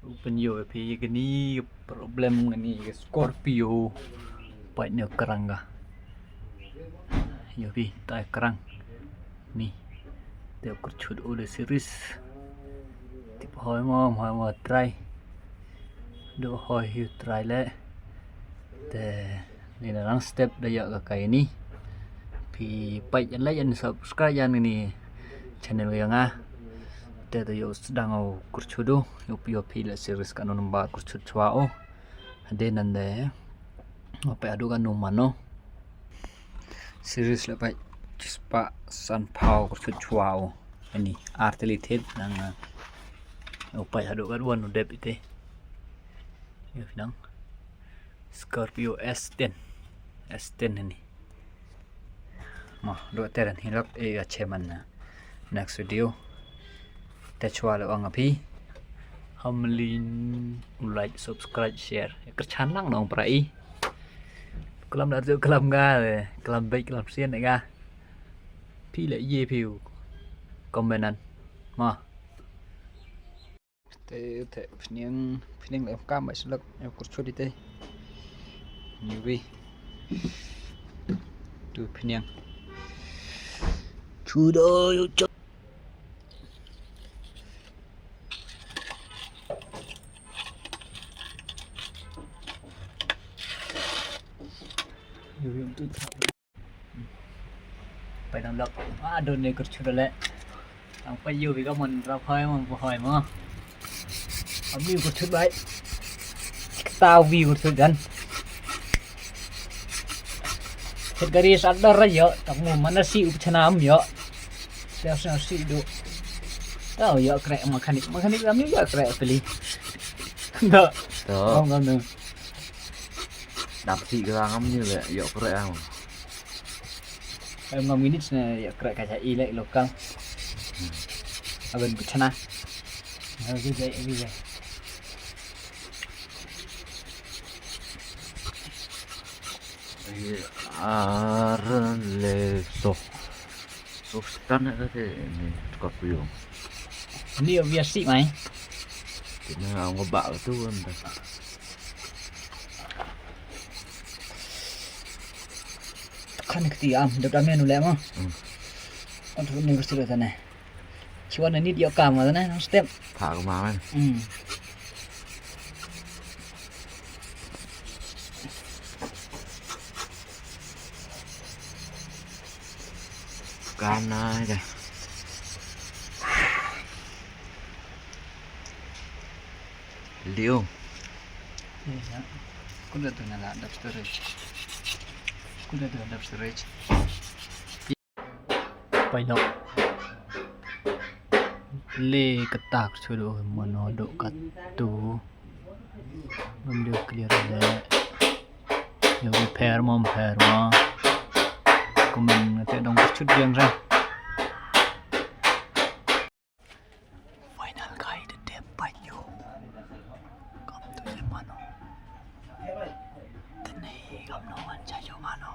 Penyo pi gani problem ngani Scorpio pai ne kerang ga. Yo pi tai kerang. Ni. Teo kerchut ole series. Tip hoi mo try. Do hoi hiu try le. Te ni lang step daya ka kai ni. Pi pai yan la yan subscribe yan ni channel yang Te yo sedang au kurchudo yo pi la series kan nomba kurchut chwao ade nande apa adu kan nomano series la pai chispa san pau kurchut chwao ani artelitet nang apa adu kan wan dep ite yo nang Scorpio S10 ini mah do teran hilak cheman next video Techwa lo ang api hamlin like subscribe share kerchan lang nong prai kelam dar jo kelam ga kelam baik kelam sien ga pi le ye piu comment ma te phniang le kam mai slak em kurchu di te ni wi tu phniang chu do yoไปนำลักโดนในกระชุดแล้วต้องไปอยู่พี่ก็มันเราค่อยมันบ่อยมั้งเอาวิวกระชุดไว้ตาวิวกระชุดกันเฮ็ดกะรีสัตว์ได้เยอะต้องมันสิอุปชนามเยอะแล้วสิดูเอาเยอะแกะมาคันิกแล้วนี่เยอะแกะไปเลยเด้อต้องกันนึงđạp thị ra ngắm như vậy dạo có rẻ không em ngắm minutes này dạo kệ cả chạy lệ lộc căng ở bên cái chana cái vậy le so stan nữa thế có biểu nhiều việc xị mày thì nó ông có bạo tu hơn kan keti dak menu le mo untuk ni gusto ta na chiwan ni dia kam ta na step thả cái máu này can này kìa liêu kun dah tu na la dap storage Kuda tu dap storage. Pai no. Le ketak chudo mono do katu. Bum dia clear le. Yo repair ma. Komen te dong chut riang ra. Final guide de panyo. Kam tu je mano. Kam no man cha yo mano.